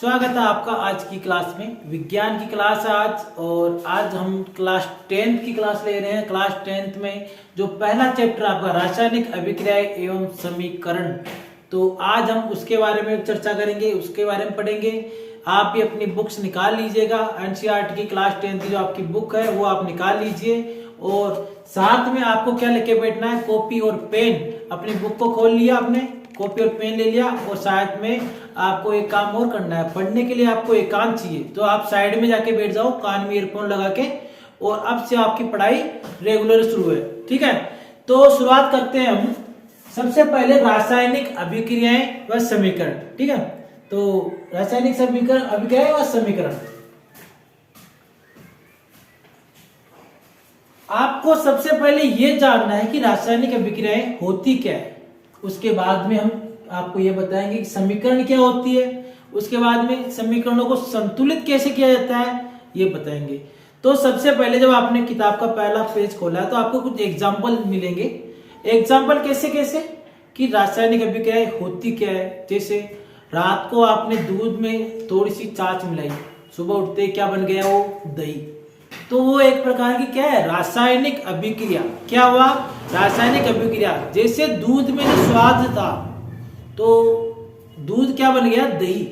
स्वागत है आपका आज की क्लास में। विज्ञान की क्लास है आज, और आज हम क्लास 10th की क्लास ले रहे हैं। क्लास 10th में जो पहला चैप्टर आपका रासायनिक अभिक्रियाएं एवं समीकरण, तो आज हम उसके बारे में चर्चा करेंगे, उसके बारे में पढ़ेंगे। आप भी अपनी बुक्स निकाल लीजिएगा, एनसीईआरटी की क्लास 10th की जो आपकी बुक है वो आप निकाल लीजिए, और साथ में आपको क्या लेके बैठना है, कॉपी और पेन। अपनी बुक को खोल लिया आपने, कॉपी और पेन ले लिया, और साथ में आपको एक काम और करना है। पढ़ने के लिए आपको एकांत चाहिए, तो आप साइड में जाके बैठ जाओ कान में ईयरफोन लगा के, और अब से आपकी पढ़ाई रेगुलर शुरू है। ठीक है, तो शुरुआत करते हैं हम। सबसे पहले रासायनिक अभिक्रियाएं व समीकरण। ठीक है, तो रासायनिक समीकरण, अभिक्रियाएं व समीकरण। आपको सबसे पहले यह जानना है कि रासायनिक अभिक्रियाएं होती क्या है, उसके बाद में हम आपको यह बताएंगे कि समीकरण क्या होती है, उसके बाद में समीकरणों को संतुलित कैसे किया जाता है ये बताएंगे। तो सबसे पहले जब आपने किताब का पहला पेज खोला तो आपको कुछ एग्जाम्पल मिलेंगे। एग्जाम्पल कैसे कैसे कि रासायनिक अभिक्रियाएं होती क्या है। जैसे रात को आपने दूध में थोड़ी सी छाछ मिलाई, सुबह उठते क्या बन गया, वो दही। तो वो एक प्रकार की क्या है, रासायनिक अभिक्रिया। क्या हुआ, रासायनिक अभिक्रिया। जैसे दूध में जो स्वाद था, तो दूध क्या बन गया, दही।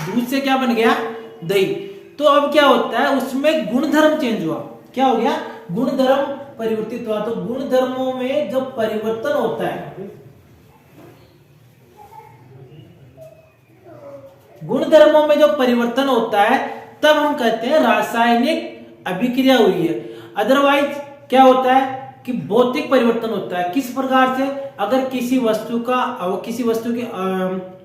दूध से क्या बन गया, दही। तो अब क्या होता है, उसमें गुणधर्म चेंज हुआ। क्या हो गया, गुणधर्म परिवर्तित हुआ। तो गुणधर्मों में जब परिवर्तन होता है, गुणधर्मों में जो परिवर्तन होता है, तब हम कहते हैं रासायनिक अभिक्रिया हुई है। अदरवाइज क्या होता है कि भौतिक परिवर्तन होता है। किस प्रकार से, अगर किसी वस्तु की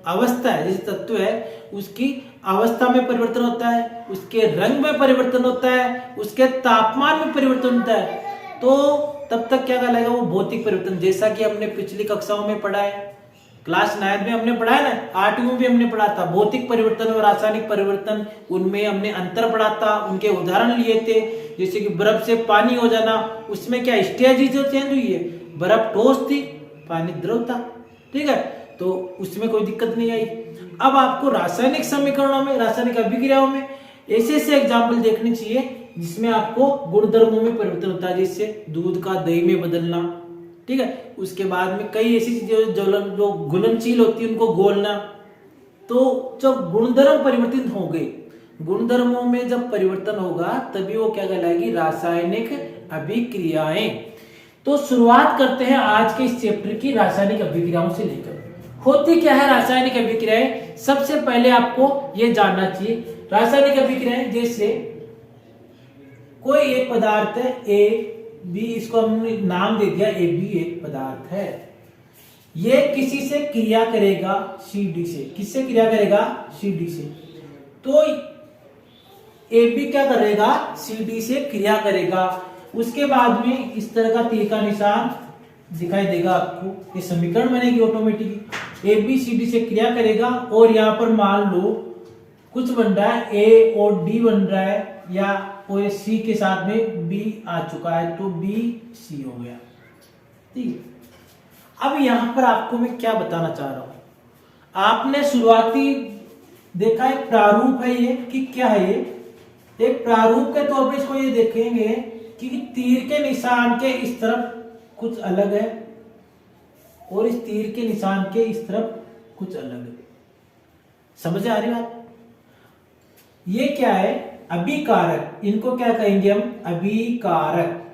अवस्था है, जैसे तत्व है, उसकी अवस्था में परिवर्तन होता है, उसके रंग में परिवर्तन होता है, उसके तापमान में परिवर्तन होता है, तो तब तक क्या कहलाएगा, वो भौतिक परिवर्तन। जैसा कि हमने पिछली कक्षाओं में पढ़ा है, क्लास 9 में हमने पढ़ा है ना, 8वीं में भी हमने पढ़ा था भौतिक परिवर्तन और रासायनिक परिवर्तन। उनमें हमने अंतर पढ़ा था, उनके उदाहरण लिए थे। जैसे कि बर्फ से पानी हो जाना, उसमें क्या स्टेज जो चेंज हुई है, बर्फ ठोस थी, पानी द्रव था। ठीक है, तो उसमें कोई दिक्कत नहीं आई। अब आपको रासायनिक समीकरणों में, रासायनिक अभिक्रियाओं में ऐसे ऐसे एग्जाम्पल देखने चाहिए जिसमें आपको गुणधर्मों में परिवर्तन होता है, जैसे दूध का दही में बदलना। ठीक है, उसके बाद में कई ऐसी चीजें जो घुलनशील होती है उनको घोलना। तो जब गुणधर्म परिवर्तित हो गए, गुणधर्मों में जब परिवर्तन होगा तभी वो क्या कहलाएगी, रासायनिक अभिक्रियाएं। तो शुरुआत करते हैं आज के इस चैप्टर की रासायनिक अभिक्रियाओं से लेकर। होती क्या है रासायनिक अभिक्रियाएं, सबसे पहले आपको ये जानना चाहिए। रासायनिक अभिक्रियाएं, जैसे कोई एक पदार्थ है ए बी, इसको हमने नाम दे दिया ए बी, एक पदार्थ है, ये किसी से क्रिया करेगा सी डी से। किससे क्रिया करेगा, सी डी से। तो ए बी क्या करेगा, सी डी से क्रिया करेगा। उसके बाद में इस तरह का तीर का निशान दिखाई देगा आपको, ये समीकरण बनेगी automatic. A B C D से क्रिया करेगा, और यहाँ पर मान लो कुछ बन रहा है, ए और डी बन रहा है, या और सी के साथ में बी आ चुका है, तो बी सी हो गया। ठीक है, अब यहां पर आपको मैं क्या बताना चाह रहा हूं, आपने शुरुआती देखा एक प्रारूप है ये, कि क्या है ये, एक प्रारूप के तौर पे इसको ये देखेंगे कि तीर के निशान के इस तरफ कुछ अलग है, और इस तीर के निशान के इस तरफ कुछ अलग है। समझ आ रही बात, ये क्या है, अभिकारक। इनको क्या कहेंगे हम, अभिकारक।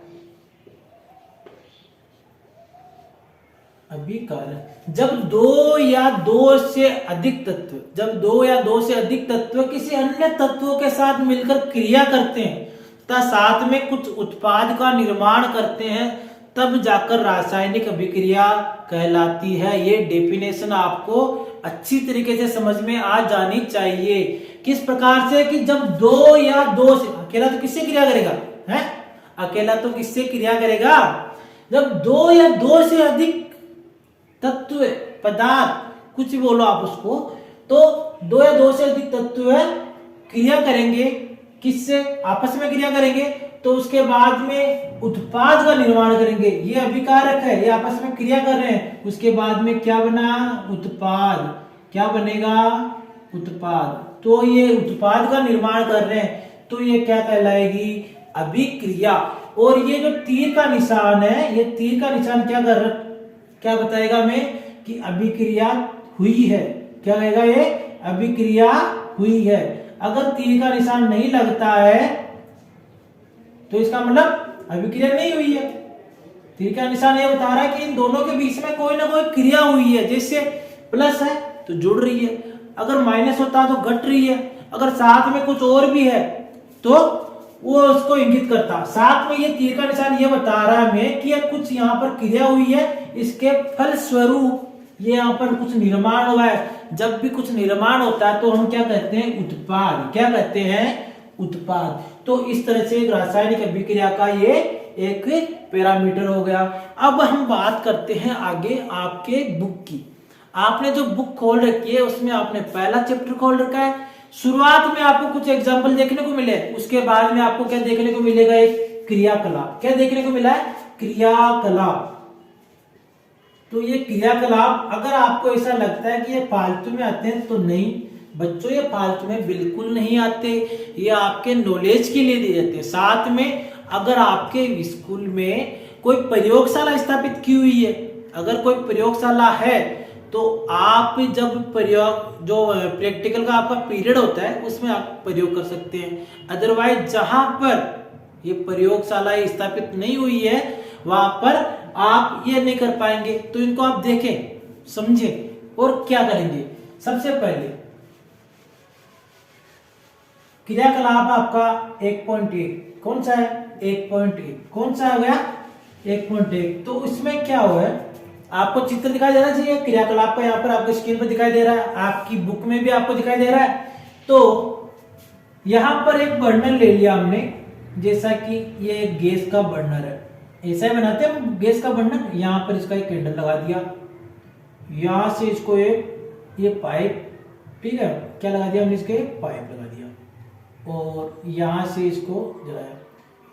अभिकारक जब दो या दो से अधिक तत्व, जब दो या दो से अधिक तत्व किसी अन्य तत्वों के साथ मिलकर क्रिया करते हैं तथा साथ में कुछ उत्पाद का निर्माण करते हैं, तब जाकर रासायनिक अभिक्रिया कहलाती है। ये डेफिनेशन आपको अच्छी तरीके से समझ में आ जानी चाहिए। किस प्रकार से कि जब दो या दो से, अकेला तो किससे क्रिया करेगा, है, अकेला तो किससे क्रिया करेगा, जब दो या दो से अधिक तत्व, पदार्थ, कुछ भी बोलो आप उसको, तो दो या दो से अधिक तत्व क्रिया करेंगे, किससे, आपस में क्रिया करेंगे, तो उसके बाद में उत्पाद का निर्माण करेंगे। ये अभिकारक है, ये आपस में क्रिया कर रहे हैं, उसके बाद में क्या बना, उत्पाद। क्या बनेगा, उत्पाद। तो ये उत्पाद का निर्माण कर रहे हैं तो ये क्या कहलाएगी, अभिक्रिया। और ये जो तीर का निशान है, ये तीर का निशान क्या बताएगा हमें कि अभिक्रिया हुई है। क्या कहेगा ये, अभिक्रिया हुई है। अगर तीर का निशान नहीं लगता है तो इसका मतलब अभिक्रिया नहीं हुई है। तीर का निशान ये बता रहा है कि इन दोनों के बीच में कोई ना कोई क्रिया हुई है। जैसे प्लस है तो जुड़ रही है, अगर माइनस होता है तो घट रही है, अगर साथ में कुछ और भी है तो वो उसको इंगित करता। साथ में ये तीर का निशान ये बता रहा है हमें कि कुछ यहाँ पर क्रिया हुई है, इसके फल स्वरूप ये यहाँ पर कुछ निर्माण हुआ है। जब भी कुछ निर्माण होता है तो हम क्या कहते हैं, उत्पाद। क्या कहते हैं, उत्पाद। तो इस तरह से एक रासायनिक अभिक्रिया का ये एक पैरामीटर हो गया। अब हम बात करते हैं आगे आपके बुक की। आपने जो बुक खोल रखी है उसमें आपने पहला चैप्टर खोल रखा है। शुरुआत में आपको कुछ एग्जाम्पल देखने को मिले, उसके बाद में आपको क्या देखने को मिलेगा, एक क्रियाकलाप। क्या देखने को मिला है, क्रियाकलाप। तो ये क्रियाकलाप अगर आपको ऐसा लगता है कि ये फालतू में आते हैं तो नहीं बच्चों, ये फालतू में बिल्कुल नहीं आते, ये आपके नॉलेज के लिए दिए जाते हैं। साथ में अगर आपके स्कूल में कोई प्रयोगशाला स्थापित की हुई है, अगर कोई प्रयोगशाला है तो आप जब प्रयोग जो प्रैक्टिकल का आपका पीरियड होता है उसमें आप प्रयोग कर सकते हैं। अदरवाइज जहां पर ये प्रयोगशाला स्थापित नहीं हुई है वहां पर आप ये नहीं कर पाएंगे। तो इनको आप देखें, समझें और क्या करेंगे। सबसे पहले क्रियाकलाप आपका 1.1 कौन सा है, 1.1 कौन सा हो गया, 1.1। तो इसमें क्या हुआ है, आपको चित्र दिखाई दे रहा चाहिए क्रियाकलाप का, यहाँ पर आपको स्क्रीन पर दिखाई दे रहा है, आपकी बुक में भी आपको दिखाई दे रहा है। तो यहाँ पर एक बर्नर ले लिया हमने, जैसा कि ये एक गैस का बर्नर है, ऐसा ही बनाते हैं गैस का बर्नर। यहाँ पर इसका एक कैंडल लगा दिया, यहाँ से इसको एक ये पाइप, ठीक है, क्या लगा दिया हमने, इसके पाइप लगा दिया और यहाँ से इसको जलाया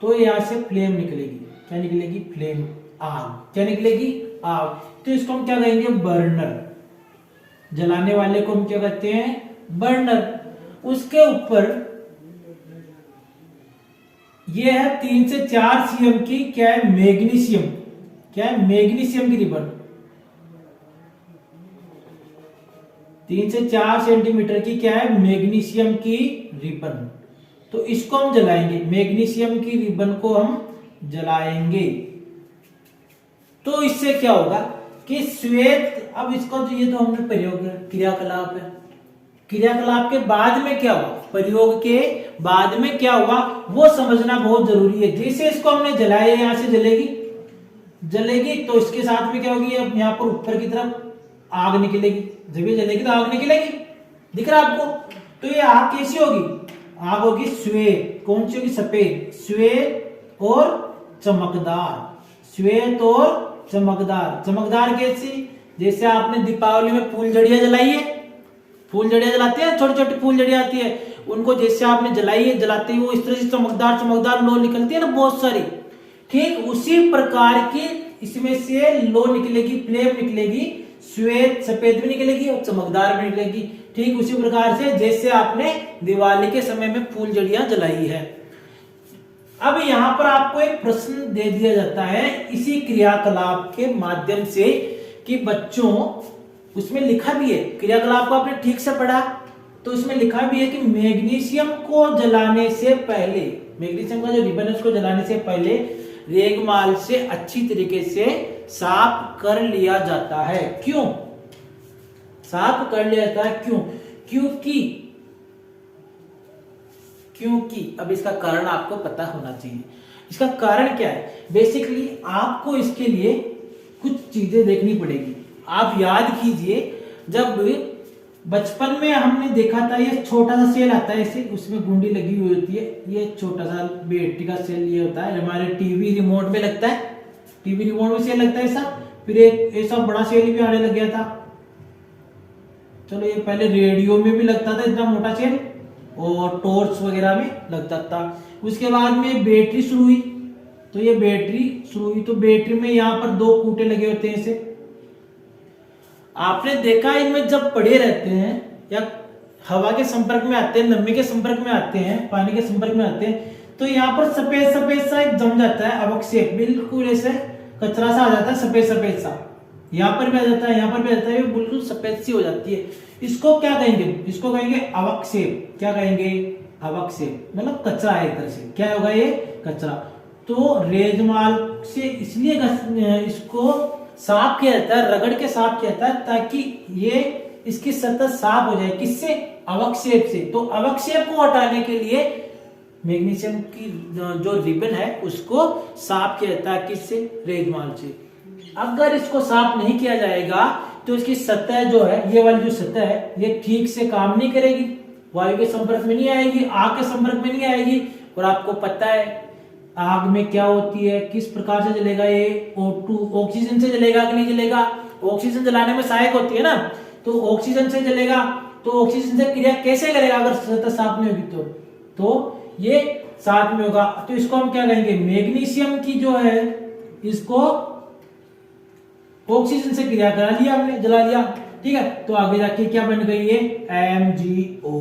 तो यहाँ से फ्लेम निकलेगी। क्या निकलेगी, फ्लेम, आग। क्या निकलेगी, आग। तो इसको हम क्या कहेंगे, बर्नर। जलाने वाले को हम क्या कहते हैं, बर्नर। उसके ऊपर ये है 3 से 4 सीएम की क्या है, मैग्नीशियम। क्या है, मैग्नीशियम की रिबन। 3 से 4 सेंटीमीटर की क्या है, मैग्नीशियम की रिबन। तो इसको हम जलाएंगे, मैग्नीशियम की रिबन को हम जलाएंगे। तो इससे क्या होगा कि श्वेत, अब इसको जो ये तो हमने प्रयोग क्रियाकलाप है, क्रियाकलाप के बाद में क्या हुआ, प्रयोग के बाद में क्या हुआ वो समझना बहुत जरूरी है। जैसे इसको हमने जलाया, यहां से जलेगी तो इसके साथ में क्या होगी, अब यहाँ पर ऊपर की तरफ आग निकलेगी। जब ये जलेगी तो आग निकलेगी, दिख रहा है आपको। तो ये आग कैसी होगी, आग होगी श्वेत। कौन सी होगी, सफेद, श्वेत और चमकदार। श्वेत और चमकदार। चमकदार कैसी, जैसे आपने दीपावली में फूलझड़ियां जलाई है, फूलझड़ियां जलाते हैं, छोटी छोटी फूलझड़ियां आती है, उनको जैसे आपने जलाई है, जलाते ही वो इस तरह से चमकदार चमकदार लो निकलती है ना बहुत सारी। ठीक उसी प्रकार की इसमें से लो निकलेगी, फ्लेम निकलेगी, श्वेत सफेद भी निकलेगी और चमकदार भी निकलेगी। ठीक उसी प्रकार से जैसे आपने दिवाली के समय में फूलझड़ियां जलाई है। अब यहाँ पर आपको एक प्रश्न दे दिया जाता है इसी क्रियाकलाप के माध्यम से कि बच्चों, उसमें लिखा भी है, क्रियाकलाप को आपने ठीक से पढ़ा तो उसमें लिखा भी है कि मैग्नीशियम को जलाने से पहले, मैग्नीशियम का जो रिबन है उसको जलाने से पहले रेगमाल से अच्छी तरीके से साफ कर लिया जाता है। क्यों साफ कर लिया जाता है, क्यों, क्योंकि अब इसका कारण आपको पता होना चाहिए। इसका कारण क्या है, बेसिकली आपको इसके लिए कुछ चीजें देखनी पड़ेगी। आप याद कीजिए, जब बचपन में हमने देखा था, ये छोटा सा सेल आता है, इसे उसमें गुंडी लगी हुई होती है, ये छोटा सा बैटरी का सेल ये होता है, हमारे टीवी रिमोट में लगता है, टीवी रिमोट में सेल लगता है ऐसा। फिर एक ऐसा बड़ा सेल भी आने लग गया था। चलो ये पहले रेडियो में भी लगता था इतना मोटा सेल, और टॉर्च वगैरह में लगता था। उसके बाद में बैटरी शुरू हुई, तो ये बैटरी शुरू हुई तो बैटरी में यहाँ पर 2 कूटे लगे होते हैं। इसे आपने देखा, इनमें जब पड़े रहते हैं या हवा के संपर्क में आते हैं, नमी के संपर्क में आते हैं, पानी के संपर्क में आते हैं, तो यहाँ पर सफेद सफेद सा एक जम जाता है अवक्षेप, बिल्कुल ऐसे कचरा सा आ जाता है, सफेद सफेद सा, यहाँ पर भी आ जाता है, यहाँ पर भी आ जाता है, बिल्कुल सफेद सी हो जाती है। इसको क्या कहेंगे? इसको कहेंगे अवक्षेप। क्या कहेंगे? अवक्षेप, मतलब कचरा है एक तरह से। क्या होगा ये? कचरा। तो रेजमाल से इसलिए इसको साफ किया जाता है, रगड़ के साफ किया जाता है, ताकि ये इसकी सतह साफ हो जाए। किससे? अवक्षेप से। तो अवक्षेप को हटाने के लिए मैग्नीशियम की जो रिबन है उसको साफ किया जाता है। किससे? रेजमाल से। अगर इसको साफ नहीं किया जाएगा तो इसकी सतह जो है, ये वाली जो सतह है, ये ठीक से काम नहीं करेगी, वायु के संपर्क में नहीं आएगी, आग के संपर्क में नहीं आएगी। और आपको पता है आग में क्या होती है, किस प्रकार से जलेगा ये? O2 ऑक्सीजन से जलेगा कि नहीं जलेगा? ऑक्सीजन जलाने में सहायक होती है ना, तो ऑक्सीजन से जलेगा। तो ऑक्सीजन से क्रिया कैसे करेगा अगर सतह साफ नहीं होगी? तो ये साथ में होगा। तो इसको हम क्या कहेंगे? मैग्नीशियम की जो है, इसको ऑक्सीजन से क्रिया करा लिया हमने, जला लिया, ठीक है। तो आगे जाके क्या बन गई? ये MgO।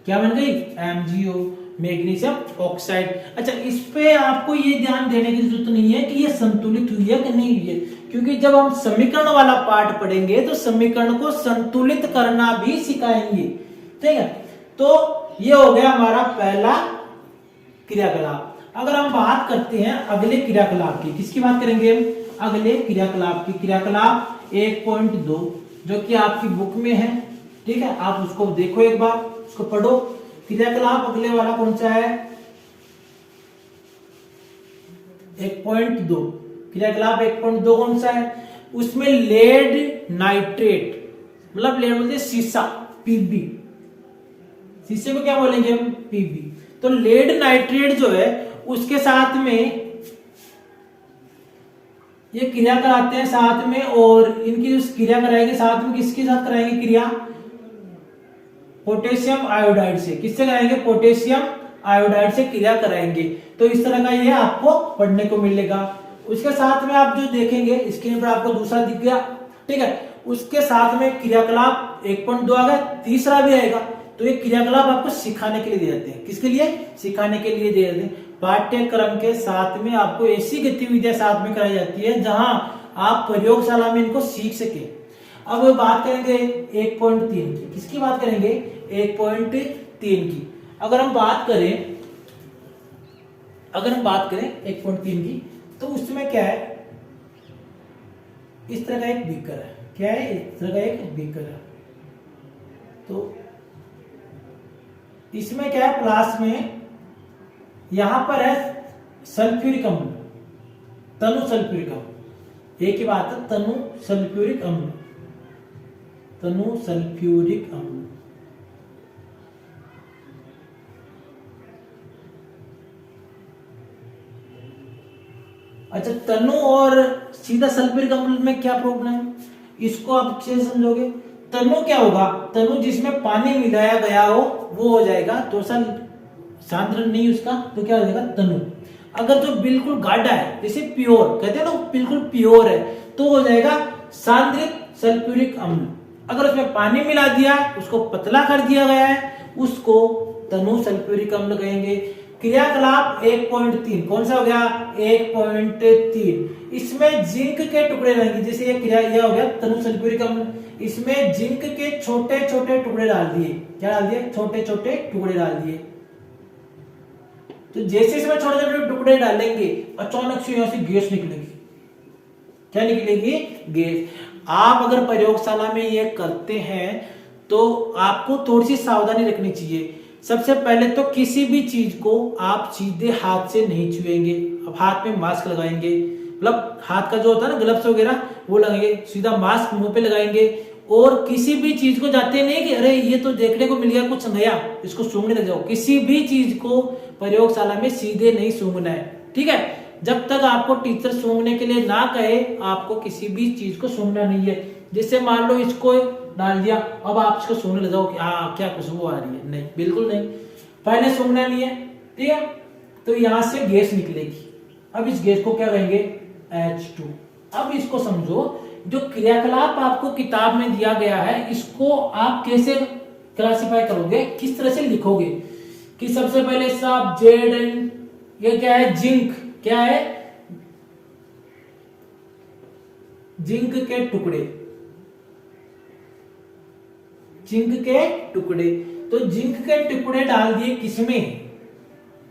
क्या बन गई? MgO, magnesium oxide. अच्छा, इस पे आपको ये ध्यान देने की जरूरत नहीं है कि ये संतुलित हुई है कि नहीं हुई है, क्योंकि जब हम समीकरण वाला पार्ट पढ़ेंगे तो समीकरण को संतुलित करना भी सिखाएंगे, ठीक है। तो ये हो गया हमारा पहला क्रियाकलाप। अगर हम बात करते हैं अगले क्रियाकलाप की, किसकी बात करेंगे? अगले क्रियाकलाप की। क्रियाकलाप 1.2 जो कि आपकी बुक में है, ठीक है। आप उसको देखो, एक बार उसको पढ़ो। क्रियाकलाप अगले वाला कौन सा है? 1.2। क्रियाकलाप 1.2 कौन सा है? उसमें लेड नाइट्रेट, मतलब लेड बोलते शीशा, Pb। शीशे को क्या बोलेंगे हम? Pb। तो लेड नाइट्रेट जो है उसके साथ में ये क्रिया कराते हैं साथ में, और इनकी जो क्रिया कराएंगे साथ में, किसके साथ कराएंगे क्रिया? पोटेशियम आयोडाइड से। किससे कराएंगे? पोटेशियम आयोडाइड से क्रिया कराएंगे। तो इस तरह का ये आपको पढ़ने को मिलेगा। उसके साथ में आप जो देखेंगे स्क्रीन पर आपको दूसरा दिख गया, ठीक है। उसके साथ में क्रियाकलाप 1.2 आ गया, तीसरा भी आएगा। तो ये क्रियाकलाप आपको सिखाने के लिए दे देते हैं। किसके लिए? सिखाने के लिए दे देते हैं। पाठ्यक्रम के साथ में आपको ऐसी गतिविधियां साथ में कराई जाती है जहां आप प्रयोगशाला में इनको सीख सके। अब बात करेंगे 1.3 की। किसकी बात करेंगे? 1.3 की। अगर हम बात करें 1.3 की, तो उसमें क्या है? इस तरह का एक बीकर है। क्या है? इस तरह का एक बीकर है। तो इसमें क्या है? प्लास में यहां पर है सल्फ्यूरिक अम्ल, तनु सल्फ्यूरिक अम्ल। एक ही बात है, तनु सल्फ्यूरिक अम्ल, तनु सल्फ्यूरिक अम्ल। अच्छा, तनु और सीधा सल्फ्यूरिक अम्ल में क्या प्रॉब्लम है? इसको आप अच्छे से समझोगे। तनु क्या होगा? तनु जिसमें पानी मिलाया गया हो वो हो जाएगा, तो सांद्रण नहीं उसका, तो क्या हो जाएगा? तनु। अगर जो बिल्कुल गाढ़ा है, जैसे प्योर कहते हैं ना, बिल्कुल प्योर है, तो हो जाएगा सांद्रित सल्फ्यूरिक अम्ल। अगर उसमें पानी मिला दिया, उसको पतला कर दिया गया है, उसको तनु सल्फ्यूरिक अम्ल कहेंगे। क्रियाकलाप 1.3 कौन सा हो गया? 1.3। इसमें जिंक के टुकड़े रहेंगे। जैसे ये क्रिया, यह हो गया तनु सल्फ्यूरिक अम्ल, इसमें जिंक के छोटे छोटे टुकड़े डाल दिए। क्या डाल दिए? छोटे छोटे टुकड़े डाल दिए। तो जैसे इसमें छोटे छोटे टुकड़े डालेंगे, अचानक से यहां से गैस निकलेगी। क्या निकलेगी? गैस। आप अगर प्रयोगशाला में ये करते हैं तो आपको थोड़ी सी सावधानी रखनी चाहिए। सबसे पहले तो किसी भी चीज को आप सीधे हाथ से नहीं छुएंगे। अब हाथ में मास्क लगाएंगे, मतलब हाथ का जो होता है ना ग्लव्स वगैरह, वो लगाएंगे। सीधा मास्क मुंह पे लगाएंगे, और किसी भी चीज को जाते नहीं कि अरे ये तो देखने को मिल गया कुछ नया, इसको सूंघने लग जाओ। किसी भी चीज को प्रयोगशाला में सीधे नहीं सूंघना है, ठीक है। जब तक आपको टीचर सूंघने के लिए ना कहे, आपको किसी भी चीज को सूंघना नहीं है। जैसे मान लो इसको डाल दिया, अब आप इसको सूंघने लग जाओ कि क्या खुशबू आ रही है, नहीं, बिल्कुल नहीं, पहले सूंघना नहीं है, ठीक है। तो यहां से गैस निकलेगी। अब इस गैस को क्या कहेंगे? H2। अब इसको समझो, जो क्रियाकलाप आपको किताब में दिया गया है, इसको आप कैसे क्लासिफाई करोगे, किस तरह से लिखोगे कि सबसे पहले साहब जेड एंड ये क्या है, जिंक, क्या है, जिंक के टुकड़े, जिंक के टुकड़े। तो जिंक के टुकड़े डाल दिए किसमें,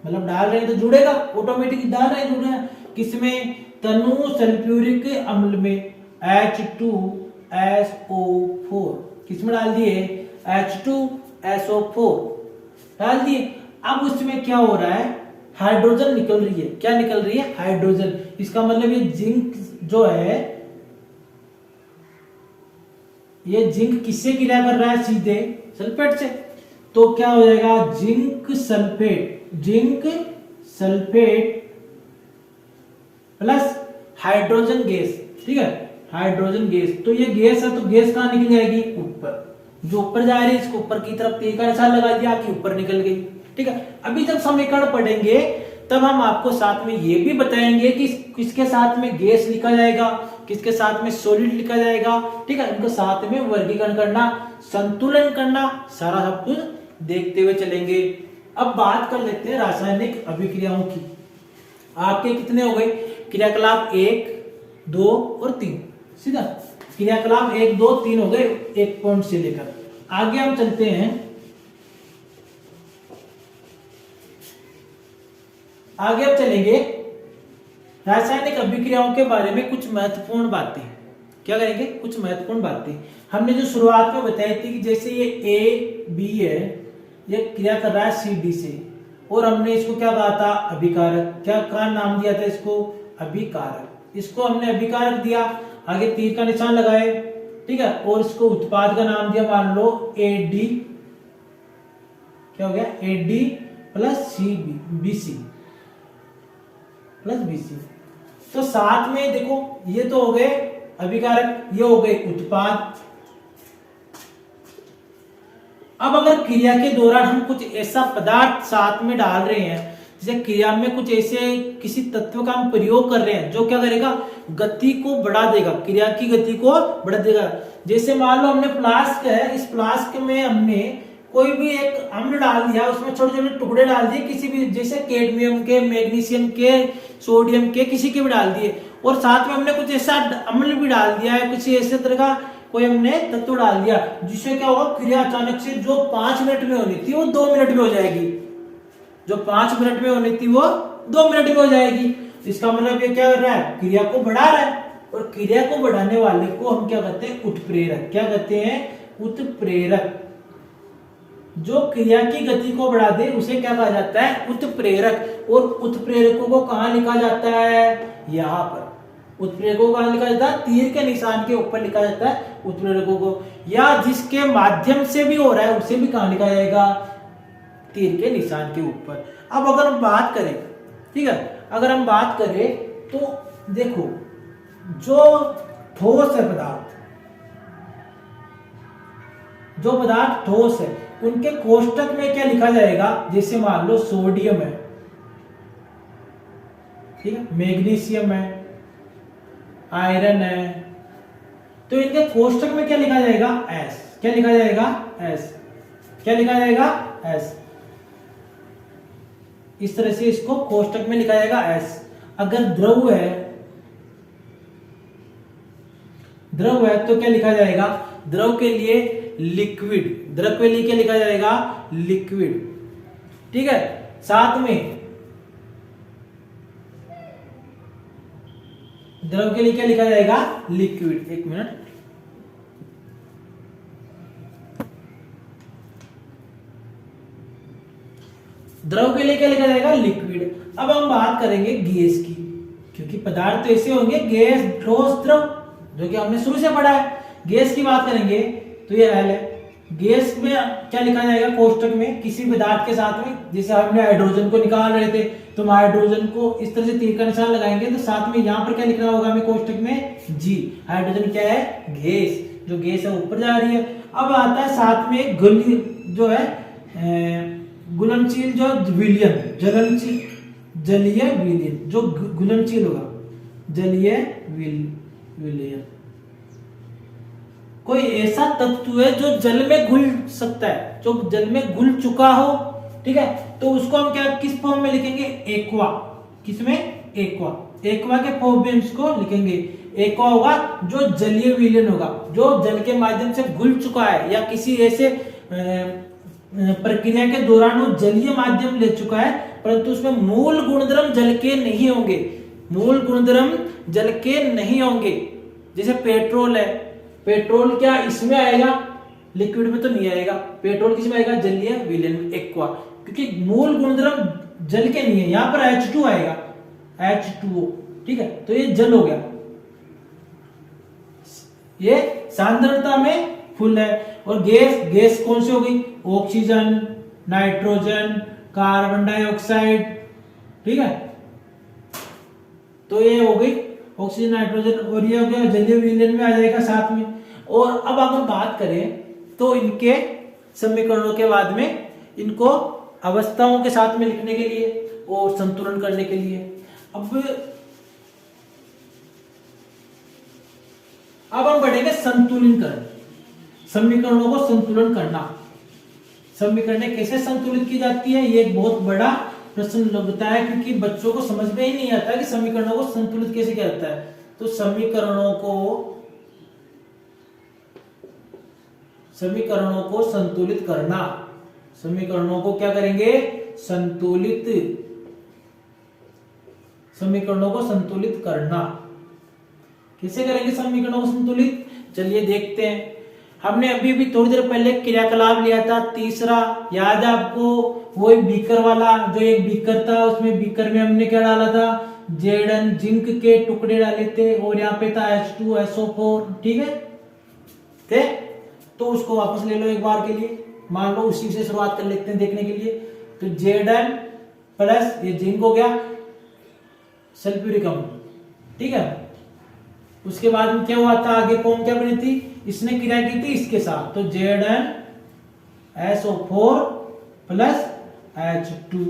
मतलब डाल रहे हैं तो जुड़ेगा, ऑटोमेटिक डाल रहे हैं जुड़ेगा, किसमें, तनु सल्फ्यूरिक अम्ल में H2SO4, किसमें डाल दिए, H2SO4 डाल दिए। अब उसमें क्या हो रहा है, हाइड्रोजन निकल रही है, क्या निकल रही है, हाइड्रोजन। इसका मतलब ये जिंक जो है, ये जिंक किससे क्रिया कर रहा है, सीधे सल्फेट से। तो क्या हो जाएगा, zinc sulphate, zinc sulphate plus hydrogen gas, ठीक है, हाइड्रोजन गैस। तो ये गैस है, तो गैस कहां निकल जाएगी, ऊपर, जो ऊपर जा रही है इसको ऊपर की तरफ तीर का निशान लगा दिया कि ऊपर निकल गई, ठीक है। अभी जब समीकरण पढ़ेंगे तब हम आपको साथ में ये भी बताएंगे कि किसके साथ में गैस लिखा जाएगा, किसके साथ में सॉलिड लिखा जाएगा, ठीक है। इनको साथ में वर्गीकरण करना, संतुलन करना, सारा सब कुछ देखते हुए चलेंगे। अब बात कर लेते हैं रासायनिक अभिक्रियाओं की। आपके कितने हो गए, क्रियाकलाप 1, 2 और 3, सीधा क्रियाकलाप 1, 2, 3 हो गए एक पॉइंट से लेकर। आगे हम चलते हैं, आगे अब चलेंगे रासायनिक अभिक्रियाओं के बारे में कुछ महत्वपूर्ण बातें। क्या करेंगे, कुछ महत्वपूर्ण बातें। हमने जो शुरुआत में बताई थी कि जैसे ये A, B है, ये क्रिया कर रहा है C, D से, और हमने इसको क्या कहा था, अभिकारक। क्या नाम दिया था इसको, अभिकारक। इसको हमने अभिकारक दिया, आगे तीर का निशान लगाए, ठीक है, और इसको उत्पाद का नाम दिया, मान लो AD, क्या हो गया, AD plus BC plus BC। तो साथ में देखो ये तो हो गए अभिकारक, ये हो गए उत्पाद। अब अगर क्रिया के दौरान हम कुछ ऐसा पदार्थ साथ में डाल रहे हैं, जैसे क्रिया में कुछ ऐसे किसी तत्व का हम प्रयोग कर रहे हैं जो क्या करेगा, गति को बढ़ा देगा, क्रिया की गति को बढ़ा देगा। जैसे मान लो हमने फ्लास्क है, इस फ्लास्क में हमने कोई भी एक अम्ल डाल दिया, उसमें छोटे छोटे टुकड़े डाल दिए, किसी भी, जैसे कैडमियम के, मैग्नीशियम के, सोडियम के, किसी के भी डाल दिए, और साथ में हमने कुछ ऐसा अम्ल भी डाल दिया है, कुछ ऐसे तरह का कोई हमने तत्व डाल दिया, जिससे क्या होगा, क्रिया अचानक से जो 5 मिनट में होनी थी वो 2 मिनट में हो जाएगी, जो 5 मिनट में होनी थी वो 2 मिनट में हो जाएगी। इसका मतलब ये क्या कर रहा है, क्रिया को बढ़ा रहा है। और क्रिया को बढ़ाने वाले को हम क्या कहते हैं, उत्प्रेरक। क्या कहते हैं, उत्प्रेरक। जो क्रिया की गति को बढ़ा दे उसे क्या कहा जाता है, उत्प्रेरक। और उत्प्रेरकों को कहां लिखा जाता है, यहां पर। उत्प्रेरकों को कहां लिखा जाता है, तीर के निशान के ऊपर लिखा जाता है उत्प्रेरकों को, या जिसके माध्यम से भी हो रहा है उसे भी कहां लिखा जाएगा, तीर के निशान के ऊपर। अब अगर हम बात करें, ठीक है, अगर हम बात करें तो देखो, जो ठोस है पदार्थ, जो पदार्थ ठोस है, उनके कोष्टक में क्या लिखा जाएगा, जैसे मान लो सोडियम है, ठीक है, मैग्नीशियम है, आयरन है, तो इनके कोष्टक में क्या लिखा जाएगा, एस। क्या लिखा जाएगा, एस। क्या लिखा जाएगा, एस। इस तरह से इसको कोष्टक में लिखा जाएगा एस। अगर द्रव है, द्रव है तो क्या लिखा जाएगा, द्रव के लिए लिक्विड, द्रव के लिए क्या लिखा जाएगा, लिक्विड, ठीक है। साथ में द्रव के लिए क्या लिखा जाएगा, लिक्विड। एक मिनट, द्रव के लिए क्या लिखा जाएगा, लिक्विड। अब हम बात करेंगे गैस की, क्योंकि पदार्थ तो ऐसे होंगे, गैस, ठोस, द्रव, जो कि हमने शुरू से पढ़ा है। गैस की बात करेंगे तो ये एल है। गैस में क्या लिखा जाएगा, कोष्टक में, किसी पदार्थ के साथ में, जैसे हमने हाइड्रोजन को निकाल रहे थे तो हम हाइड्रोजन को इस तरह से तीर का निशान लगाएंगे, तो साथ में यहां पर क्या लिखना होगा हमें कोष्टक में, जी। हाइड्रोजन क्या है, गैस, जो गैस है ऊपर जा रही है। अब आता है साथ में जो है घुलनशील, जो विलयन, जलनशील, जलीय विलयन, जो घुलनशील होगा, जलीय विलयन, कोई ऐसा तत्व है जो जल में घुल सकता है, जो जल में घुल चुका हो, ठीक है, तो उसको हम क्या किस फॉर्म में लिखेंगे, एक्वा। किसमें, एक्वा। एक्वा के फॉर्म में इसको लिखेंगे। एक्वा होगा जो जलीय विलयन होगा, जो जल के माध्यम से घुल चुका है या किसी ऐसे प्रक्रिया के दौरान वो जलीय माध्यम ले चुका है, परंतु उसमें मूल गुणधर्म जल के नहीं होंगे, मूल गुणधर्म जल के नहीं होंगे। जैसे पेट्रोल है, पेट्रोल क्या इसमें आएगा, लिक्विड में तो नहीं आएगा। पेट्रोल किसमें आएगा, जलीय विलयन, एक्वा, क्योंकि मूल गुणधर्म जल के नहीं है। यहां पर H2 आएगा, H2O, ठीक है, तो ये जल हो गया, ये सांद्रता में फुल है। और गैस, गैस कौन सी हो गई, ऑक्सीजन, नाइट्रोजन, कार्बन डाइऑक्साइड, ठीक है, तो ये हो गई ऑक्सीजन, नाइट्रोजन, और ये हो गया जलीय विलयन में आ जाएगा साथ में। और अब अगर बात करें तो इनके समीकरणों के बाद में इनको अवस्थाओं के साथ में लिखने के लिए और संतुलन करने के लिए अब हम बढ़ेंगे संतुलन, समीकरणों को संतुलन करना। समीकरणें कैसे संतुलित की जाती है, ये एक बहुत बड़ा प्रश्न लगता है, क्योंकि बच्चों को समझ में ही नहीं आता कि समीकरणों को संतुलित कैसे किया जाता है। तो समीकरणों को संतुलित करना, समीकरणों को क्या करेंगे, समीकरणों को संतुलित करना। कैसे करेंगे समीकरणों को संतुलित, चलिए देखते हैं। हमने अभी थोड़ी देर पहले क्रियाकलाप लिया था तीसरा, याद है आपको, वो एक बीकर वाला, जो एक बीकर था, उसमें बीकर में हमने क्या डाला था, जेडन जिंक के टुकड़े डाले थे, और यहाँ पे था H2SO4, ठीक है, तो उसको वापस ले लो एक बार के लिए, मान लो उसी से शुरुआत कर लेते हैं देखने के लिए। तो जेडन प्लस ये जिंक हो गया, सल्फ्यूरिक अम्ल, ठीक है। उसके बाद में क्या हुआ था, आगे फॉर्म क्या बनी थी, इसने क्रिया की थी इसके साथ, तो ZnSO4 प्लस H2।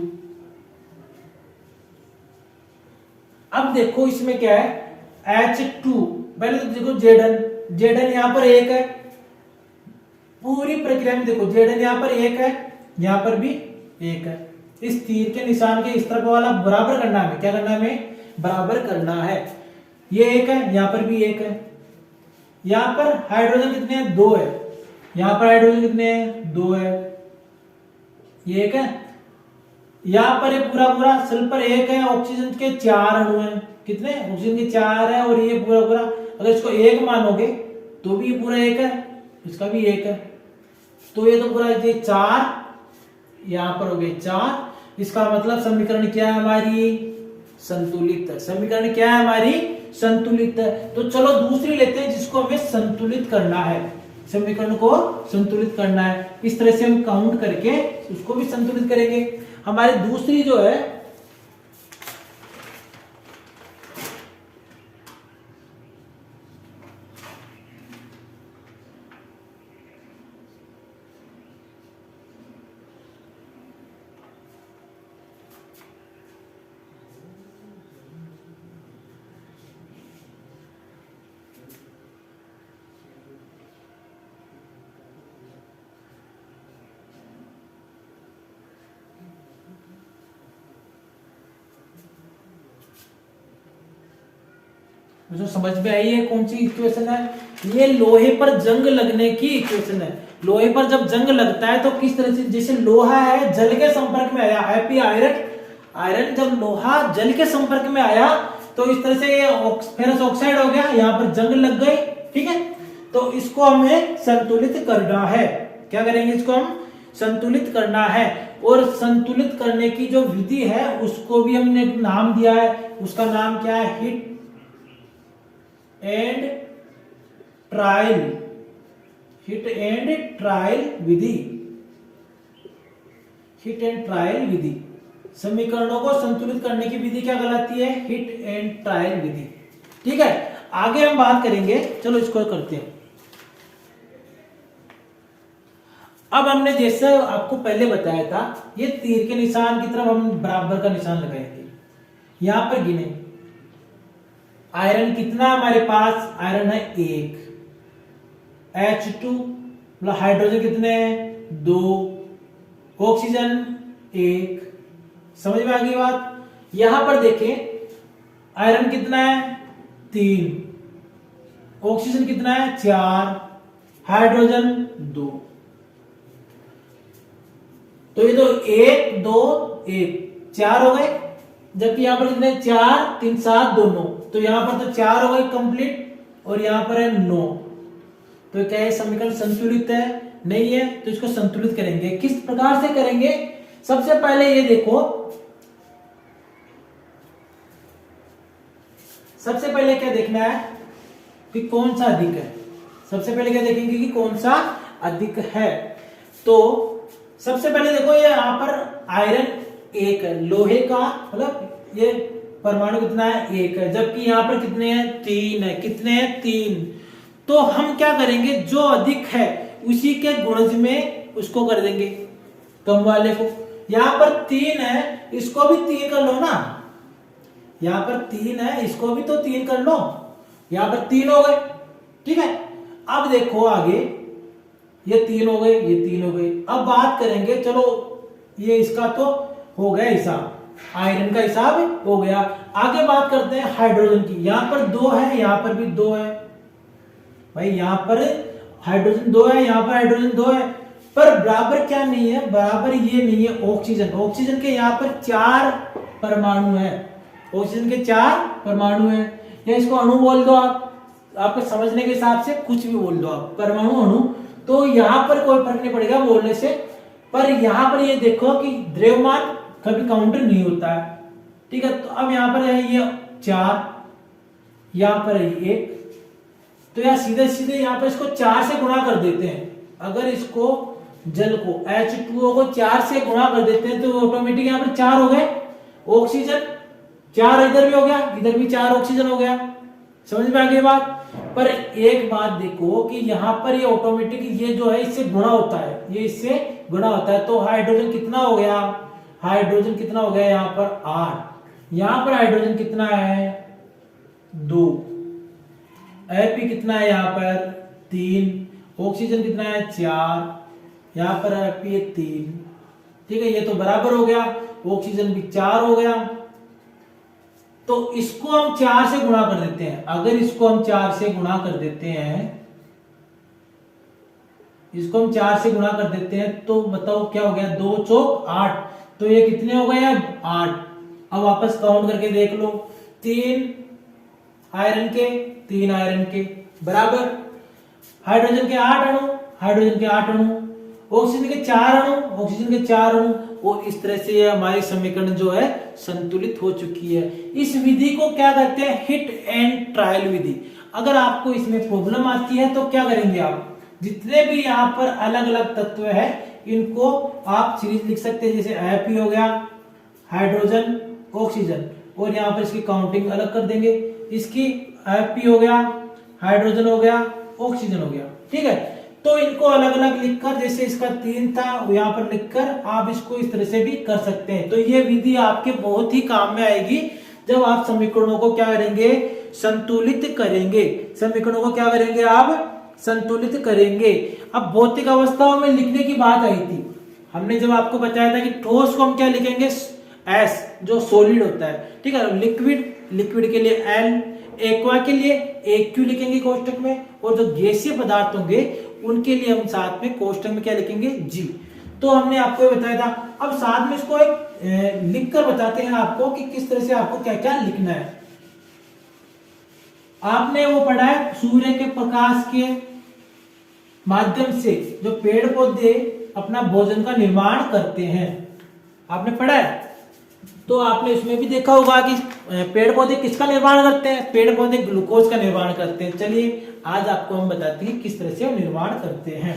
अब देखो इसमें क्या है, H2, पहले तो देखो जेडन यहां पर एक है, पूरी प्रक्रिया में देखो जेडन यहां पर एक है, यहां पर भी एक है। इस तीर के निशान के इस तरफ वाला बराबर करना है, क्या करना है, बराबर करना है। ये एक है, यहां पर भी एक है। यहां पर हाइड्रोजन कितने हैं, 2 है। यहां पर हाइड्रोजन कितने हैं, 2 है, ये एक है। यहां पर ये पूरा सल्फर एक है, ऑक्सीजन के 4 अणु हैं, कितने, ऑक्सीजन के 4 है, और ये पूरा अगर इसको एक मानोगे तो भी पूरा एक है, इसका भी एक है, तो ये तो पूरा ये 4, यहां पर हो गए 4। इसका मतलब समीकरण क्या है हमारी, संतुलित है। समीकरण क्या है हमारी, संतुलित है। तो चलो दूसरी लेते हैं जिसको हमें संतुलित करना है, समीकरण को संतुलित करना है। इस तरह से हम काउंट करके उसको भी संतुलित करेंगे। हमारी दूसरी जो है, जो समझ में आई है कौन सी इक्वेशन है, ये लोहे पर जंग लगने की इक्वेशन है। लोहे पर जब जंग लगता है तो किस तरह से, जैसे लोहा है जल के संपर्क में आया, आयरन जब लोहा जल के संपर्क में आया तो इस तरह से ये फेरस ऑक्साइड हो गया, यहाँ पर जंग लग गई, ठीक है। तो इसको हमें संतुलित करना है। क्या करेंगे, इसको हम संतुलित करना है। और संतुलित करने की जो विधि है उसको भी हमने नाम दिया है, उसका नाम क्या है, हिट एंड ट्रायल विधि। हिट एंड ट्रायल विधि, समीकरणों को संतुलित करने की विधि क्या कहलाती है, हिट एंड ट्रायल विधि, ठीक है। आगे हम बात करेंगे, चलो इसको करते हैं। अब हमने जैसे आपको पहले बताया था, ये तीर के निशान की तरफ हम बराबर का निशान लगाएंगे। यहां पर गिने, आयरन कितना हमारे पास, आयरन है 1, H2 मतलब हाइड्रोजन कितने हैं 2, ऑक्सीजन 1। समझ में आ गई बात। यहां पर देखें आयरन कितना है 3, ऑक्सीजन कितना है 4, हाइड्रोजन 2। तो ये तो 1 2 1 4 हो गए, जबकि यहां पर कितने 4 3 7 2 9, तो यहां पर तो 4 हो गए कंप्लीट और यहां पर है 9। तो क्या है समीकरण संतुलित है नहीं है, तो इसको संतुलित करेंगे। किस प्रकार से करेंगे, सबसे पहले ये देखो, सबसे पहले क्या देखना है कि कौन सा अधिक है। सबसे पहले क्या देखेंगे कि कौन सा अधिक है। तो सबसे पहले देखो ये यहां पर आयरन 1 है, लोहे का मतलब ये परमाणु कितना है 1 है, जबकि यहां पर कितने हैं 3 है। कितने हैं 3। तो हम क्या करेंगे जो अधिक है उसी के गुणज में उसको कर देंगे कम वाले को। यहां पर 3 है, इसको भी 3 कर लो ना, यहां पर 3 है, इसको भी तो 3 कर लो, यहां पर 3 हो गए। ठीक है, अब देखो आगे ये 3 हो गए, ये 3 हो गए। अब बात करेंगे, चलो ये इसका तो हो गया हिसाब, आयरन का हिसाब हो गया। आगे बात करते हैं हाइड्रोजन की। यहां पर 2 है, यहां पर भी 2 है भाई, यहां पर हाइड्रोजन 2 है, यहां पर हाइड्रोजन 2 है, पर बराबर क्या नहीं है, बराबर ये नहीं है ऑक्सीजन। ऑक्सीजन के यहां पर 4 परमाणु है, ऑक्सीजन के 4 परमाणु है, या इसको अणु बोल दो आप, आपको समझने के हिसाब से कुछ भी बोल दो आप, परमाणु अणु। तो यहां पर कोई फर्क नहीं पड़ेगा बोलने से, पर यहां पर ये देखो कि द्रव्यमान कभी काउंटर नहीं होता है। ठीक है, तो अब यहां पर है ये 4, यहां पर है 1, तो यहां सीधे सीधे यहां पर इसको 4 से गुणा कर देते हैं। अगर इसको जल को H2O को 4 से गुणा कर देते हैं तो ऑटोमेटिक यहां पर 4 हो गए ऑक्सीजन, 4 इधर भी हो गया, इधर भी 4 ऑक्सीजन हो गया। समझ में आ गई बात। पर एक बात देखो कि यहां पर ये ऑटोमेटिक ये जो है इससे गुणा होता है, ये इससे गुणा होता है, तो हाइड्रोजन कितना हो गया, हाइड्रोजन कितना हो गया यहां पर 8, यहां पर हाइड्रोजन कितना है 2, Ap कितना है यहाँ पर 3, ऑक्सीजन कितना है 4, यहाँ पर Ap है 3। ठीक है, ये तो बराबर हो गया, ऑक्सीजन भी 4 हो गया। तो इसको हम 4 से गुणा कर देते हैं। अगर इसको हम 4 से गुणा कर देते हैं, इसको हम 4 से गुणा कर देते हैं, तो बताओ क्या हो गया, 2 चौक 8, तो ये कितने हो गए अब 8। अब वापस काउंट करके देख लो, 3 आयरन के 3 आयरन के बराबर, हाइड्रोजन के 8 अणु, हाइड्रोजन के 8 अणु, ऑक्सीजन के 4 अणु, ऑक्सीजन के 4 अणु, और इस तरह से ये हमारी समीकरण जो है संतुलित हो चुकी है। इस विधि को क्या कहते हैं, हिट एंड ट्रायल विधि। अगर आपको इसमें प्रॉब्लम आती है तो क्या करेंगे आप, जितने भी यहाँ पर अलग अलग तत्व है इनको आप सीरीज लिख सकते हैं, जैसे Ap हो गया, हाइड्रोजन, ऑक्सीजन, और यहाँ पर इसकी काउंटिंग अलग कर देंगे, इसकी Ap हो गया, हाइड्रोजन हो गया, ऑक्सीजन हो गया। ठीक है, तो इनको अलग अलग लिखकर, जैसे इसका 3 था यहाँ पर लिखकर आप इसको इस तरह से भी कर सकते हैं। तो ये विधि आपके बहुत ही काम में आएगी जब आप समीकरणों को क्या करेंगे, संतुलित करेंगे। समीकरणों को क्या करेंगे आप, संतुलित करेंगे। अब भौतिक अवस्थाओं में लिखने की बात आई थी, हमने जब आपको बताया था कि ठोस को हम क्या लिखेंगे S, जो सॉलिड होता है। ठीक है, लिक्विड, लिक्विड के लिए L, एक्वा के लिए AQ लिखेंगे कोष्टक में, और जो गैसीय पदार्थ होंगे उनके लिए हम साथ में कोष्टक में क्या लिखेंगे G। तो हमने आपको ये बताया था। अब साथ में इसको एक लिखकर बताते हैं आपको कि किस तरह से आपको क्या क्या लिखना है। आपने वो पढ़ा है सूर्य के प्रकाश के माध्यम से जो पेड़ पौधे अपना भोजन का निर्माण करते हैं, आपने पढ़ा है। तो आपने इसमें भी देखा होगा कि पेड़ पौधे किसका निर्माण करते हैं, पेड़ पौधे ग्लूकोज का निर्माण करते हैं। चलिए आज आपको हम बताते हैं किस तरह से वो निर्माण करते हैं।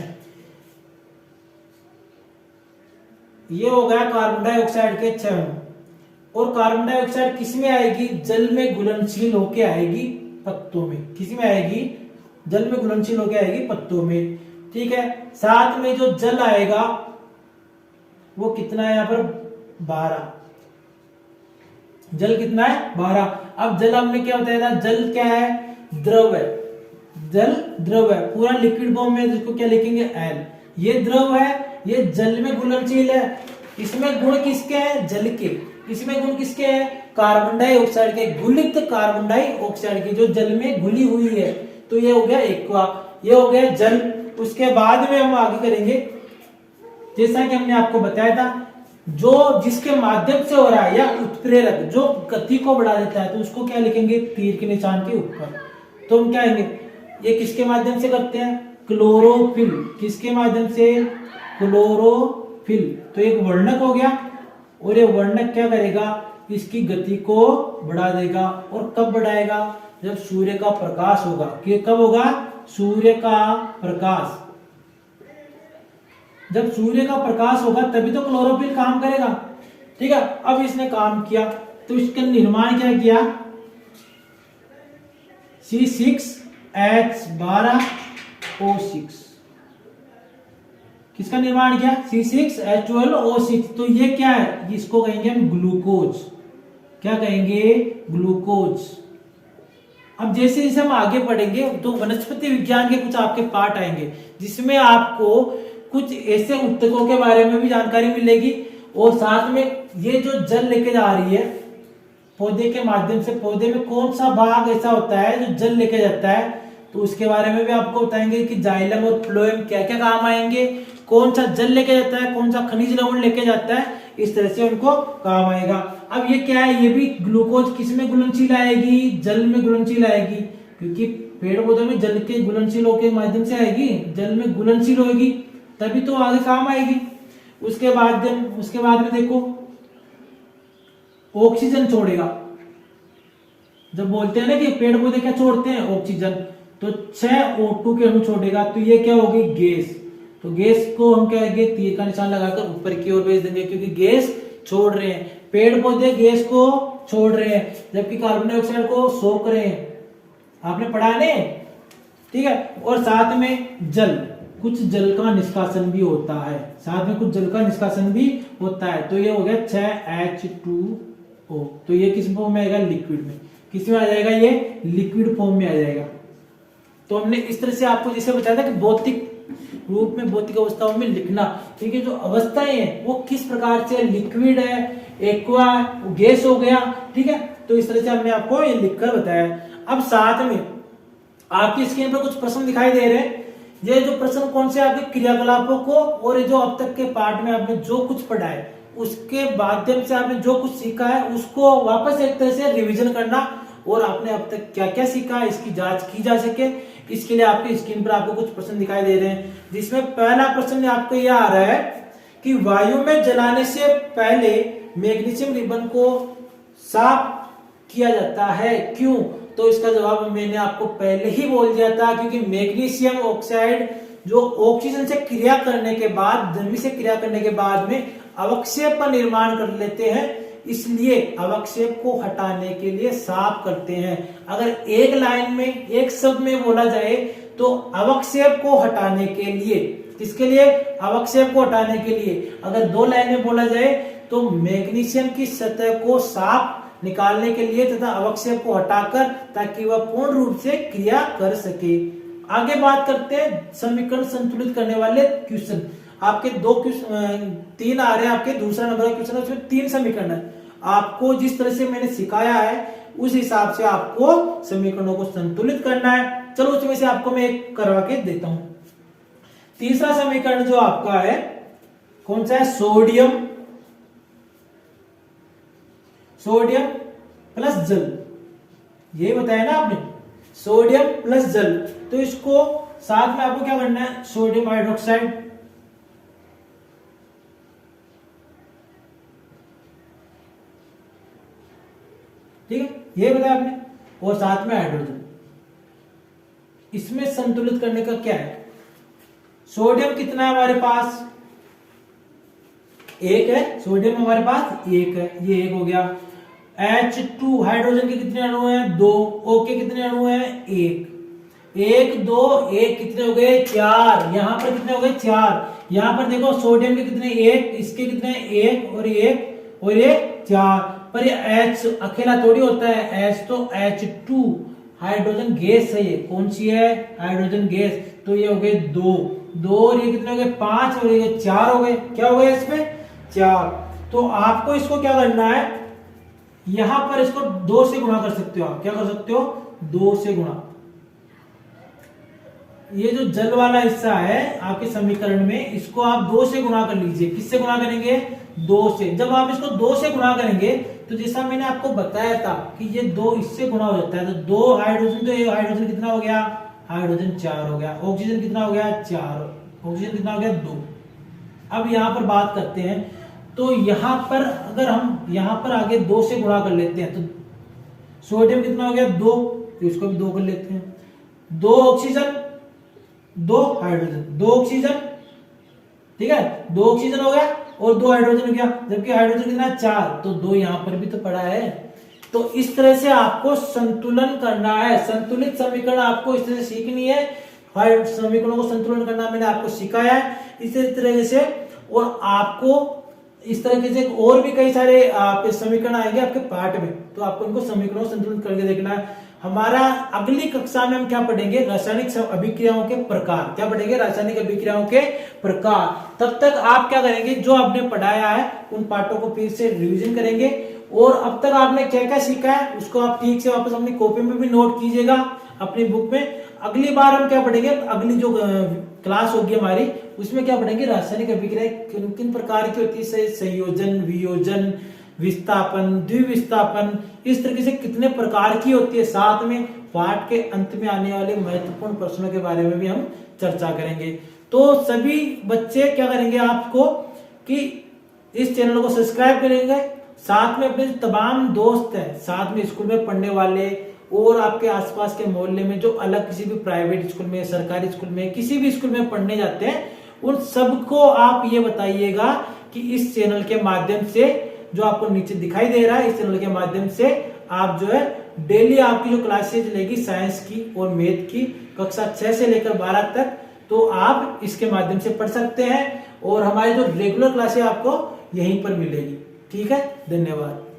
ये हो गया कार्बन डाइऑक्साइड के 6 अणु, और कार्बन डाइऑक्साइड किस में आएगी, जल में घुलनशील होके आएगी पत्तों में। किस में आएगी, जल में घुलनशील होके आएगी पत्तों में। ठीक है, साथ में जो जल आएगा वो कितना है यहाँ पर 12, जल कितना है 12। अब जल हमने क्या बताया था, जल क्या है, द्रव है, जल द्रव है, पूरा लिक्विड फॉर्म में, जिसको क्या लिखेंगे एल। ये द्रव है, ये जल में घुलनशील है। इसमें गुण किसके हैं? जल के। इसमें गुण किसके हैं? कार्बन डाइऑक्साइड के, घुलित कार्बन डाइऑक्साइड की, जो जल में घुली हुई है। तो ये हो गया एक्वा, ये हो गया जल। उसके बाद में हम आगे करेंगे, जैसा कि हमने आपको बताया था, जो जिसके माध्यम से हो रहा है या उत्प्रेरक, जो गति को बढ़ा देता है, तो उसको क्या लिखेंगे? तीर के निशान के ऊपर। तो हम क्या आएंगे, ये किसके माध्यम से करते हैं? क्लोरोफिल। किसके माध्यम से? क्लोरोफिल। तो एक वर्णक हो गया, और ये वर्णक क्या करेगा? इसकी गति को बढ़ा देगा। और कब बढ़ाएगा? जब सूर्य का प्रकाश होगा। कि कब होगा? सूर्य का प्रकाश। जब सूर्य का प्रकाश होगा तभी तो क्लोरोफिल काम करेगा। ठीक है, अब इसने काम किया, तो इसका निर्माण क्या किया? C6H12O6। किसका निर्माण किया? C6H12O6। तो ये क्या है? इसको कहेंगे हम ग्लूकोज। क्या कहेंगे? ग्लूकोज। अब जैसे जैसे हम आगे पढ़ेंगे तो वनस्पति विज्ञान के कुछ आपके पार्ट आएंगे, जिसमें आपको कुछ ऐसे ऊतकों के बारे में भी जानकारी मिलेगी, और साथ में ये जो जल लेके जा रही है पौधे के माध्यम से, पौधे में कौन सा भाग ऐसा होता है जो जल लेके जाता है, तो उसके बारे में भी आपको बताएंगे कि जाइलम और फ्लोएम क्या क्या काम आएंगे, कौन सा जल लेके जाता है, कौन सा खनिज लवण लेके जाता है, इस तरह से उनको काम आएगा। अब ये क्या है? ये भी ग्लूकोज किस में घुलनशील आएगी? जल में घुलनशील आएगी, क्योंकि पेड़ पौधों में जल के घुलनशीलों के माध्यम से आएगी, जल में घुलनशील होगी, तभी तो आगे काम आएगी। उसके बाद में देखो, ऑक्सीजन छोड़ेगा। जब बोलते हैं ना कि पेड़ पौधे क्या छोड़ते हैं? ऑक्सीजन। तो 6 O2 के अणु छोड़ेगा, तो ये क्या होगी? गैस। तो गैस को हम क्या कहेंगे? तीर का निशान लगाकर ऊपर की ओर भेज देंगे, क्योंकि गैस छोड़ रहे हैं। पेड़ पौधे गैस को छोड़ रहे हैं, जबकि कार्बन डाइऑक्साइड को सोख रहे हैं। आपने पढ़ा ने? ठीक है। और साथ में जल, कुछ जल का निष्कासन भी होता है, साथ में कुछ जल का निष्कासन भी होता है। तो ये हो गया 6H2O। तो ये किस फॉर्म में आएगा? लिक्विड में। किस में आ जाएगा? ये लिक्विड फॉर्म में आ जाएगा। तो हमने इस तरह से आपको जैसे बताया था कि भौतिक रूप में, भौतिक अवस्थाओं में लिखना, ठीक है, जो अवस्थाएं हैं वो किस प्रकार से, लिक्विड है, एक्वा, गैस हो गया। ठीक है, तो इस तरह से हमने आपको ये लिखकर बताया। अब साथ में आपकी स्क्रीन पर कुछ प्रश्न दिखाई दे रहे हैं। ये जो प्रश्न कौन से? आपके क्रियाकलापों को और ये जो अब तक के पार्ट में आपने जो कुछ पढ़ा है उसके माध्यम से आपने जो कुछ सीखा है उसको वापस एक तरह से रिवीजन करना, और आपने अब तक क्या क्या सीखा है इसकी जांच की जा सके। इसके लिए आपकी स्क्रीन पर आपको कुछ प्रश्न दिखाई दे रहे हैं, जिसमें पहला प्रश्न आपको यह आ रहा है कि वायु में जलाने से पहले मैग्नीशियम रिबन को साफ किया जाता है, क्यों? तो इसका जवाब मैंने आपको पहले ही बोल दिया था, क्योंकि मैग्नीशियम ऑक्साइड जो ऑक्सीजन से क्रिया करने के बाद, गर्मी से क्रिया करने के बाद में अवक्षेप का निर्माण कर लेते हैं, इसलिए अवक्षेप को हटाने के लिए साफ करते हैं। अगर एक लाइन में, एक शब्द में बोला जाए तो अवक्षेप को हटाने के लिए, किसके लिए? अवक्षेप को हटाने के लिए। अगर 2 लाइन में बोला जाए तो मैग्नीशियम की सतह को साफ निकालने के लिए तथा अवक्षेप को हटाकर, ताकि वह पूर्ण रूप से क्रिया कर सके। आगे बात करते हैं समीकरण संतुलित करने वाले क्वेश्चन। आपके 3 आ रहे हैं, आपके दूसरा नंबर का क्वेश्चन है, उसमें 3 समीकरण है। आपको जिस तरह से मैंने सिखाया है उस हिसाब से आपको समीकरणों को संतुलित करना है। चलो उसमें से आपको मैं एक करवा के देता हूं। तीसरा समीकरण जो आपका है कौन सा है? सोडियम प्लस जल, ये बताया ना आपने, सोडियम प्लस जल। तो इसको साथ में आपको क्या करना है? सोडियम हाइड्रोक्साइड, ठीक है, ये बताया आपने, और साथ में हाइड्रोजन। इसमें संतुलित करने का क्या है? सोडियम कितना है हमारे पास? 1 है। सोडियम हमारे पास 1 है, ये 1 हो गया। H2 हाइड्रोजन के कितने अणु हैं? 2। O के कितने अणु हैं? 1। 1 2 1 कितने हो गए? 4। यहां पर कितने हो गए? 4। यहां पर देखो सोडियम के कितने? 1, इसके कितने? 1 और 1 और ये 4। पर ये H अकेला थोड़ी होता है, H तो H2 हाइड्रोजन गैस है, ये कौन सी है, हाइड्रोजन गैस। तो ये हो गए 2 2 और ये कितने हो गए 5 और ये 4 हो गए। क्या हो गए इसमें 4। तो आपको इसको क्या करना है, यहां पर इसको 2 से गुणा कर सकते हो आप। क्या कर सकते हो, 2 से गुणा। ये जो जल वाला हिस्सा है आपके समीकरण में, इसको आप 2 से गुणा कर लीजिए। किससे गुणा करेंगे, 2 से। जब आप इसको 2 से गुणा करेंगे तो जैसा मैंने आपको बताया था कि ये 2 इससे गुणा हो जाता है, तो 2 हाइड्रोजन, तो ये हाइड्रोजन कितना हो गया, हाइड्रोजन 4 हो गया। ऑक्सीजन कितना हो गया 4, ऑक्सीजन कितना हो गया 2। अब यहां पर बात करते हैं, तो यहां पर अगर हम यहां पर आगे 2 से गुणा कर लेते हैं तो सोडियम कितना हो गया 2, तो इसको भी 2 कर लेते हैं। 2 ऑक्सीजन 2 हाइड्रोजन, 2 ऑक्सीजन, ठीक है, 2 ऑक्सीजन हो गया और 2 हाइड्रोजन हो गया, जबकि हाइड्रोजन कितना 4, तो 2 यहां पर भी तो पड़ा है। तो इस तरह से आपको संतुलन करना है, संतुलित समीकरण आपको इस तरह से सीखनी है। समीकरणों को संतुलन करना मैंने आपको सिखाया है इसी तरह से। और आपको इस तरीके से और भी कई सारे समीकरण आएंगे आपके पाठ में, तो आपको इनको समीकरणों को संतुलित करके देखना है। हमारा अगली कक्षा में हम क्या पढ़ेंगे, रासायनिक अभिक्रियाओं के प्रकार। क्या पढ़ेंगे, रासायनिक अभिक्रियाओं के प्रकार। तब तक आप क्या करेंगे, जो आपने पढ़ाया है उन पाठों को फिर से रिवीजन करेंगे, और अब तक आपने क्या क्या सीखा है उसको आप ठीक से वापस अपनी कॉपी में भी नोट कीजिएगा, अपनी बुक में। अगली बार हम क्या पढ़ेंगे, अगली जो क्लास होगी हमारी उसमें क्या पढ़ेंगे, रासायनिक अभिक्रिया किन किन प्रकार की होती है, संयोजन, वियोजन, विस्थापन, द्विविस्थापन, इस तरीके से कितने प्रकार की होती है। साथ में पाठ के अंत में आने वाले महत्वपूर्ण प्रश्नों के बारे में भी हम चर्चा करेंगे। तो सभी बच्चे क्या करेंगे आपको कि इस चैनल को सब्सक्राइब करेंगे, साथ में अपने तमाम दोस्त हैं, साथ में स्कूल में पढ़ने वाले और आपके आसपास के मोहल्ले में जो अलग किसी भी प्राइवेट स्कूल में, सरकारी स्कूल में, किसी भी स्कूल में पढ़ने जाते हैं, उन सबको आप ये बताइएगा कि इस चैनल के माध्यम से, जो आपको नीचे दिखाई दे रहा है, इस चैनल के माध्यम से आप जो है डेली आपकी जो क्लासेज लेगी साइंस की और मैथ की, कक्षा 6 से लेकर 12 तक, तो आप इसके माध्यम से पढ़ सकते हैं। और हमारी जो रेगुलर क्लासेज आपको यहीं पर मिलेगी। ठीक है, धन्यवाद।